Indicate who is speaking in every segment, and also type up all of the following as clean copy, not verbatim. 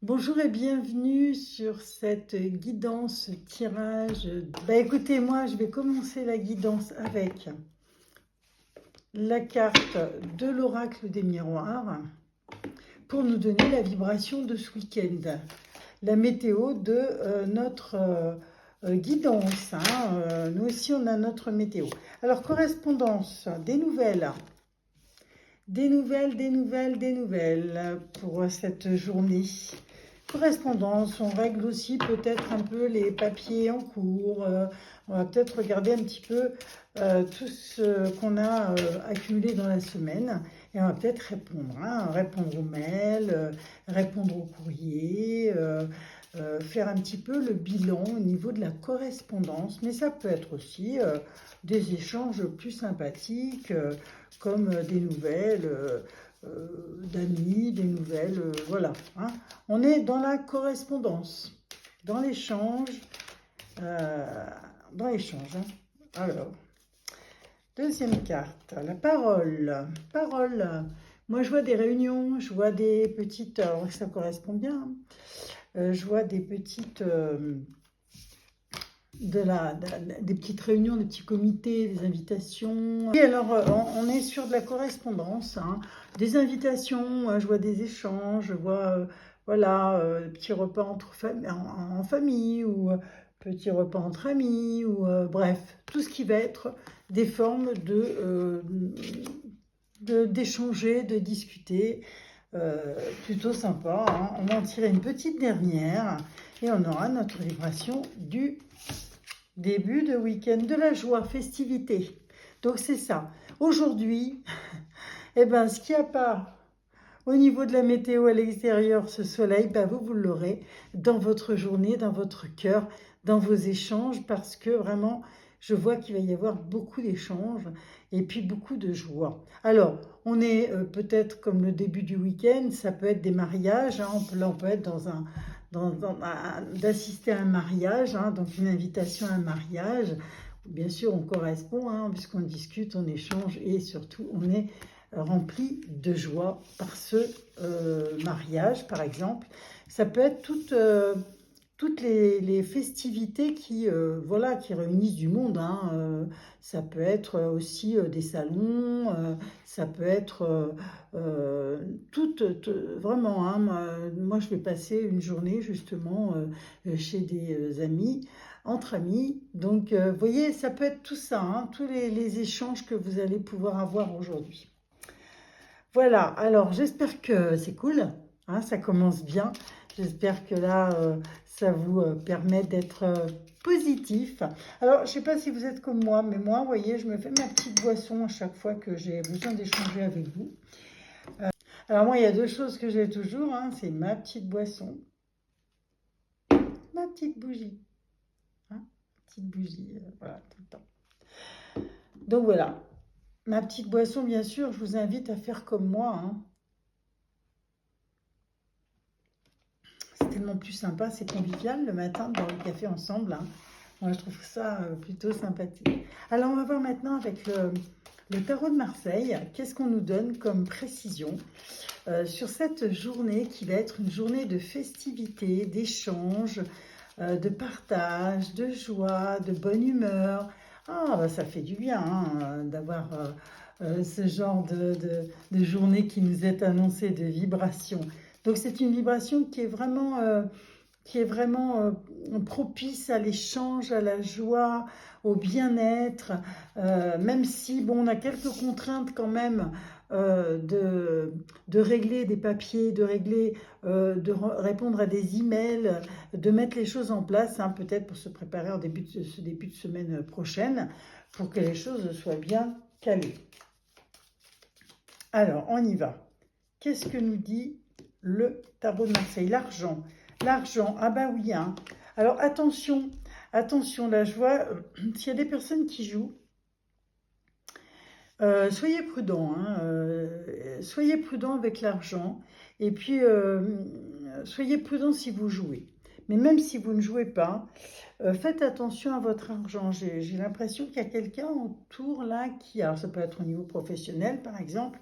Speaker 1: Bonjour et bienvenue sur cette guidance tirage. Écoutez, moi je vais commencer la guidance avec la carte de l'oracle des miroirs pour nous donner la vibration de ce week-end, la météo de notre guidance. Nous aussi on a notre météo. Alors correspondance, des nouvelles pour cette journée. Correspondance, on règle aussi peut-être un peu les papiers en cours. On va peut-être regarder un petit peu tout ce qu'on a accumulé dans la semaine. Et on va peut-être répondre aux mails, répondre aux courriers, faire un petit peu le bilan au niveau de la correspondance. Mais ça peut être aussi des échanges plus sympathiques, comme des nouvelles d'amis, des nouvelles, voilà. On est dans la correspondance, dans l'échange, euh, Alors, deuxième carte, la parole. Parole. Moi, je vois des réunions, je vois des petites, alors ça correspond bien, je vois des petites, des petites réunions, des petits comités, des invitations. Et alors, on est sur de la correspondance, des invitations, je vois des échanges, je vois, voilà, petits repas en famille, ou petits repas entre amis, ou bref, tout ce qui va être des formes d'échanger, de discuter, plutôt sympa. On va en tirer une petite dernière, et on aura notre vibration du début de week-end, de la joie, festivité. Donc c'est ça. Aujourd'hui, ce qu'il n'y a pas au niveau de la météo à l'extérieur, ce soleil, vous l'aurez dans votre journée, dans votre cœur, dans vos échanges, parce que vraiment, je vois qu'il va y avoir beaucoup d'échanges et puis beaucoup de joie. Alors, on est peut-être comme le début du week-end, ça peut être des mariages, on peut être d'assister à un mariage, donc une invitation à un mariage. Bien sûr, on correspond, puisqu'on discute, on échange et surtout, on est rempli de joie par ce mariage, par exemple. Ça peut être toutes les festivités voilà, qui réunissent du monde. Ça peut être aussi des salons, ça peut être vraiment. Moi, je vais passer une journée justement chez des amis, entre amis. Donc, vous voyez, ça peut être tout ça, tous les échanges que vous allez pouvoir avoir aujourd'hui. Voilà, alors j'espère que c'est cool, ça commence bien. J'espère que là, ça vous permet d'être positif. Alors, je ne sais pas si vous êtes comme moi, mais moi, vous voyez, je me fais ma petite boisson à chaque fois que j'ai besoin d'échanger avec vous. Alors moi, il y a deux choses que j'ai toujours, c'est ma petite boisson, ma petite bougie. Petite bougie, voilà, tout le temps. Donc voilà, ma petite boisson, bien sûr, je vous invite à faire comme moi. C'est tellement plus sympa, c'est convivial le matin de boire le café ensemble. Moi, je trouve ça plutôt sympathique. Alors, on va voir maintenant avec le tarot de Marseille, qu'est-ce qu'on nous donne comme précision sur cette journée qui va être une journée de festivité, d'échange, de partage, de joie, de bonne humeur. Ça fait du bien d'avoir ce genre de journée qui nous est annoncée, de vibration. Donc c'est une vibration qui est vraiment propice à l'échange, à la joie, au bien-être, même si, bon, on a quelques contraintes quand même de régler des papiers, de répondre à des emails, de mettre les choses en place, peut-être pour se préparer au début de ce début de semaine prochaine, pour que les choses soient bien calées. Alors, on y va. Qu'est-ce que nous dit le tarot de Marseille? L'argent. L'argent, oui. Alors, attention, là, je vois, s'il y a des personnes qui jouent, soyez prudents, soyez prudents avec l'argent, et puis soyez prudents si vous jouez. Mais même si vous ne jouez pas, faites attention à votre argent. J'ai l'impression qu'il y a quelqu'un autour là alors ça peut être au niveau professionnel par exemple,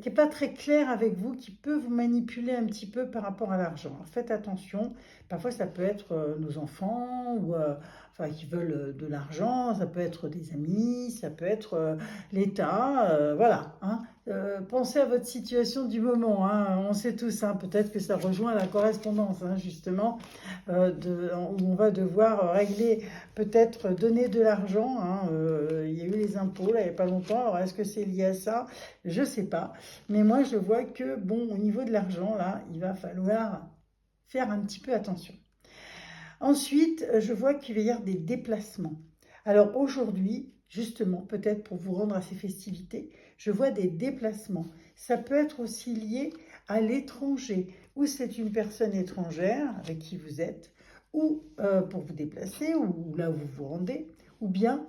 Speaker 1: qui n'est pas très clair avec vous, qui peut vous manipuler un petit peu par rapport à l'argent. Alors faites attention, parfois ça peut être nos enfants ou enfin, qui veulent de l'argent, ça peut être des amis, ça peut être l'État, voilà. Hein. Pensez à votre situation du moment, hein. On sait tous, hein, peut-être que ça rejoint la correspondance, hein, justement, où on va devoir régler, peut-être donner de l'argent. Hein, il y a eu les impôts là, il n'y a pas longtemps, alors est-ce que c'est lié à ça? Je ne sais pas. Mais moi, je vois que, bon, au niveau de l'argent, là, il va falloir faire un petit peu attention. Ensuite, je vois qu'il va y avoir des déplacements. Alors aujourd'hui, justement, peut-être pour vous rendre à ces festivités, je vois des déplacements. Ça peut être aussi lié à l'étranger, ou c'est une personne étrangère avec qui vous êtes, ou pour vous déplacer, ou là où vous vous rendez, ou bien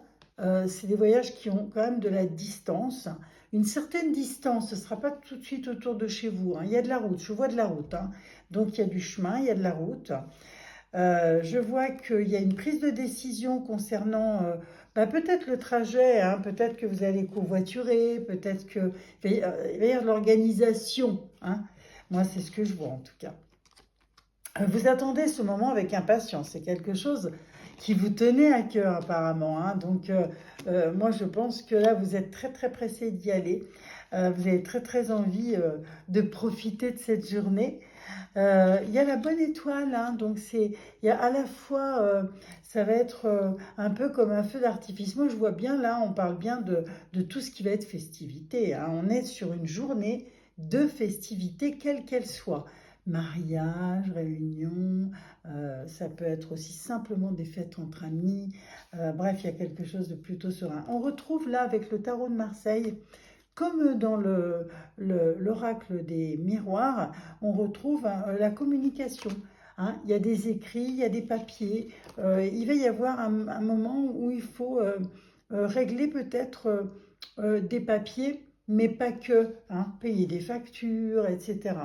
Speaker 1: c'est des voyages qui ont quand même de la distance, une certaine distance, ce ne sera pas tout de suite autour de chez vous, hein. Il y a de la route, je vois de la route, hein. Donc il y a du chemin, il y a de la route. Je vois qu'il y a une prise de décision concernant peut-être le trajet, hein, peut-être que vous allez covoiturer, peut-être qu'il va y avoir de l'organisation. Hein. Moi, c'est ce que je vois en tout cas. Vous attendez ce moment avec impatience, c'est quelque chose qui vous tenait à cœur apparemment. Hein. Donc, moi, je pense que là, vous êtes très, très pressé d'y aller. Vous avez très, très envie de profiter de cette journée. Il y a la bonne étoile, hein, donc il y a à la fois, ça va être un peu comme un feu d'artifice. Moi, je vois bien là, on parle bien de tout ce qui va être festivité. Hein. On est sur une journée de festivité, quelle qu'elle soit. Mariage, réunion, ça peut être aussi simplement des fêtes entre amis. Bref, il y a quelque chose de plutôt serein. On retrouve là avec le tarot de Marseille, comme dans l'oracle des miroirs, on retrouve la communication. Hein. Il y a des écrits, il y a des papiers. Il va y avoir un moment où il faut régler peut-être des papiers, mais pas que. Hein, payer des factures, etc.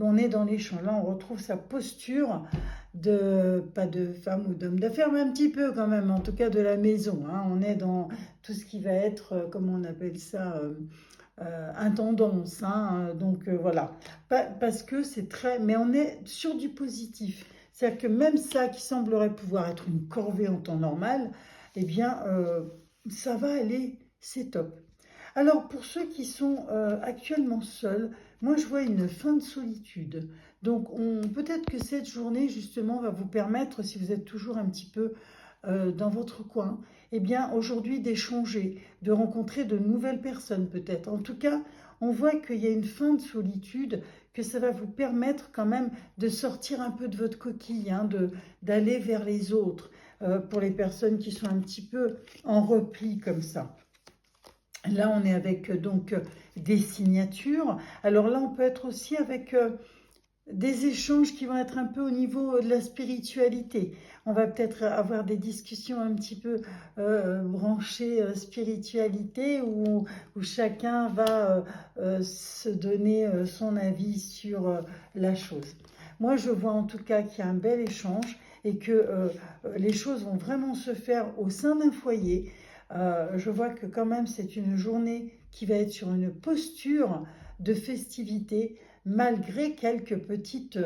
Speaker 1: On est dans l'échange. Là, on retrouve sa posture pas de femme ou d'homme d'affaires, mais un petit peu quand même, en tout cas de la maison. Hein. On est dans tout ce qui va être, comment on appelle ça, intendance, hein, donc voilà, parce que c'est très, mais on est sur du positif, c'est-à-dire que même ça qui semblerait pouvoir être une corvée en temps normal, eh bien ça va aller, c'est top. Alors pour ceux qui sont actuellement seuls, moi je vois une fin de solitude, donc peut-être que cette journée justement va vous permettre, si vous êtes toujours un petit peu dans votre coin, eh bien aujourd'hui d'échanger, de rencontrer de nouvelles personnes peut-être. En tout cas, on voit qu'il y a une fin de solitude, que ça va vous permettre quand même de sortir un peu de votre coquille, hein, d'aller vers les autres, pour les personnes qui sont un petit peu en repli comme ça. Là, on est avec donc des signatures. Alors là, on peut être aussi avec des échanges qui vont être un peu au niveau de la spiritualité. On va peut-être avoir des discussions un petit peu branchées spiritualité où chacun va se donner son avis sur la chose. Moi, je vois en tout cas qu'il y a un bel échange et que les choses vont vraiment se faire au sein d'un foyer. Je vois que quand même c'est une journée qui va être sur une posture de festivité, malgré quelques petites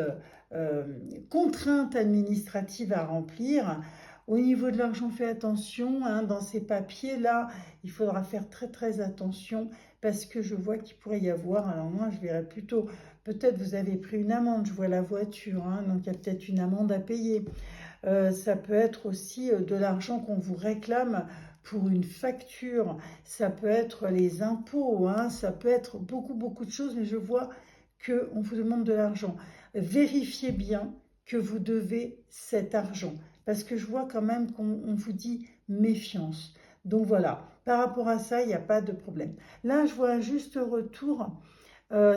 Speaker 1: contraintes administratives à remplir. Au niveau de l'argent, faites attention, hein, dans ces papiers-là, il faudra faire très très attention parce que je vois qu'il pourrait y avoir, alors moi je verrais plutôt, peut-être vous avez pris une amende, je vois la voiture, hein, donc il y a peut-être une amende à payer. Ça peut être aussi de l'argent qu'on vous réclame pour une facture, ça peut être les impôts, hein, ça peut être beaucoup de choses, mais je vois qu'on vous demande de l'argent. Vérifiez bien que vous devez cet argent, parce que je vois quand même qu'on vous dit méfiance. Donc voilà, par rapport à ça, il n'y a pas de problème. Là, je vois un juste retour.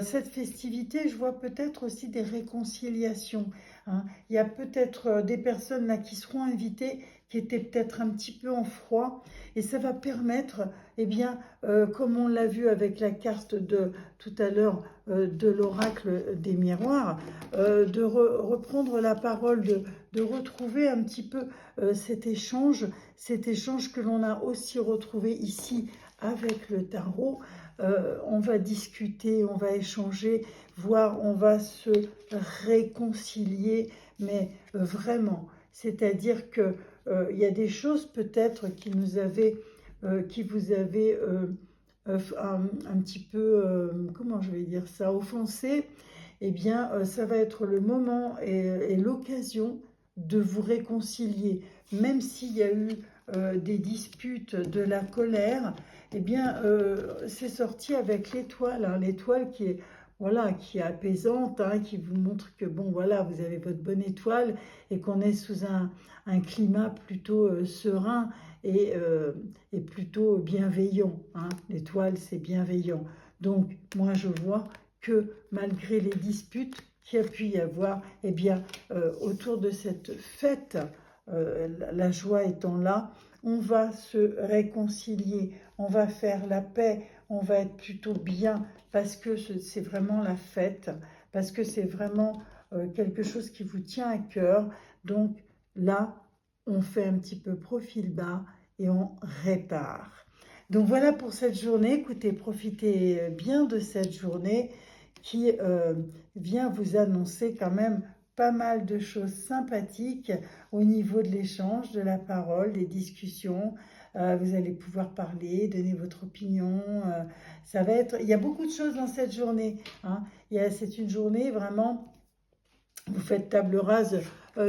Speaker 1: Cette festivité, je vois peut-être aussi des réconciliations. Hein. Il y a peut-être des personnes là qui seront invitées qui étaient peut-être un petit peu en froid et ça va permettre, eh bien, comme on l'a vu avec la carte de tout à l'heure de l'oracle des miroirs, de reprendre la parole, de retrouver un petit peu cet échange que l'on a aussi retrouvé ici avec le tarot. on va discuter, on va échanger, voire on va se réconcilier, mais vraiment. C'est-à-dire que il y a des choses peut-être qui vous avaient un petit peu, comment je vais dire ça, offensé. Eh bien, ça va être le moment et l'occasion de vous réconcilier. Même s'il y a eu des disputes, de la colère, eh bien, c'est sorti avec l'étoile, hein, l'étoile qui est, voilà, qui est apaisante, hein, qui vous montre que, bon, voilà, vous avez votre bonne étoile et qu'on est sous un climat plutôt serein et plutôt bienveillant, hein. L'étoile, c'est bienveillant. Donc, moi, je vois que malgré les disputes qu'il y a pu y avoir, eh bien, autour de cette fête, la joie étant là, on va se réconcilier, on va faire la paix, on va être plutôt bien parce que c'est vraiment la fête, parce que c'est vraiment quelque chose qui vous tient à cœur. Donc là, on fait un petit peu profil bas et on répare. Donc voilà pour cette journée. Écoutez, profitez bien de cette journée qui vient vous annoncer quand même pas mal de choses sympathiques au niveau de l'échange, de la parole, des discussions. Vous allez pouvoir parler, donner votre opinion. Ça va être, il y a beaucoup de choses dans cette journée, hein. C'est une journée vraiment, vous faites table rase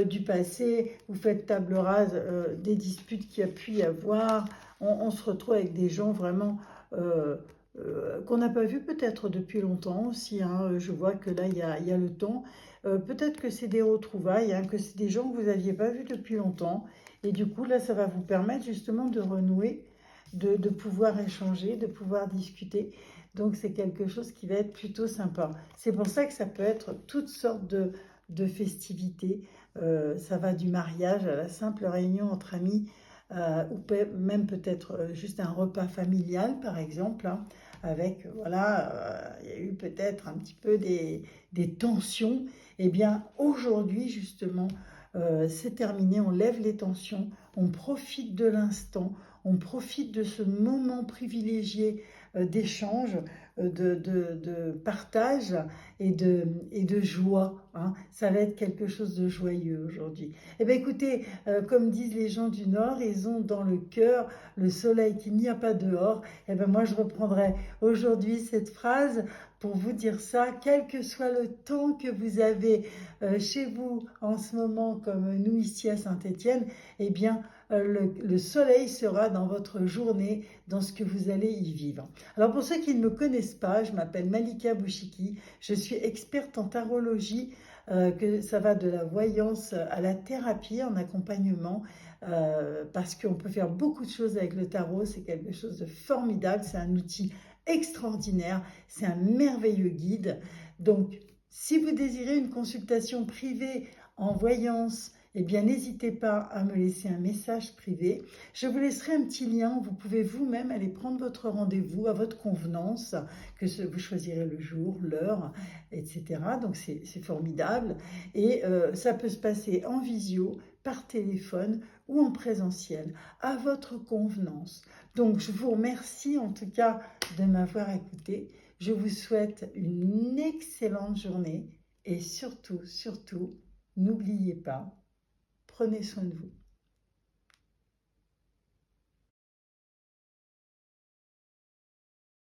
Speaker 1: du passé, vous faites table rase des disputes qu'il y a pu y avoir. On se retrouve avec des gens vraiment qu'on n'a pas vu peut-être depuis longtemps aussi, hein. Je vois que là, il y a le temps. Peut-être que c'est des retrouvailles, hein, que c'est des gens que vous n'aviez pas vus depuis longtemps. Et du coup, là, ça va vous permettre justement de renouer, de pouvoir échanger, de pouvoir discuter. Donc, c'est quelque chose qui va être plutôt sympa. C'est pour ça que ça peut être toutes sortes de festivités. Ça va du mariage à la simple réunion entre amis, ou même peut-être juste un repas familial, par exemple, hein, avec, voilà, il y a eu peut-être un petit peu des tensions. Eh bien, aujourd'hui, justement, c'est terminé, on lève les tensions, on profite de l'instant, on profite de ce moment privilégié d'échange, de partage et de joie, hein. Ça va être quelque chose de joyeux aujourd'hui. Eh bien écoutez, comme disent les gens du Nord, ils ont dans le cœur le soleil qu'il n'y a pas dehors. Eh bien moi je reprendrai aujourd'hui cette phrase pour vous dire ça, quel que soit le temps que vous avez chez vous en ce moment, comme nous ici à Saint-Étienne, eh bien le soleil sera dans votre journée, dans ce que vous allez y vivre. Alors pour ceux qui ne me connaissent pas, je m'appelle Malika Bouchiki, je suis experte en tarologie, que ça va de la voyance à la thérapie en accompagnement, parce qu'on peut faire beaucoup de choses avec le tarot, c'est quelque chose de formidable, c'est un outil extraordinaire, c'est un merveilleux guide. Donc si vous désirez une consultation privée en voyance, eh bien n'hésitez pas à me laisser un message privé. Je vous laisserai un petit lien, vous pouvez vous-même aller prendre votre rendez-vous à votre convenance, vous choisirez le jour, l'heure, etc. Donc c'est formidable. Et ça peut se passer en visio, par téléphone ou en présentiel, à votre convenance. Donc je vous remercie en tout cas de m'avoir écouté. Je vous souhaite une excellente journée et surtout, surtout, n'oubliez pas, prenez soin de vous.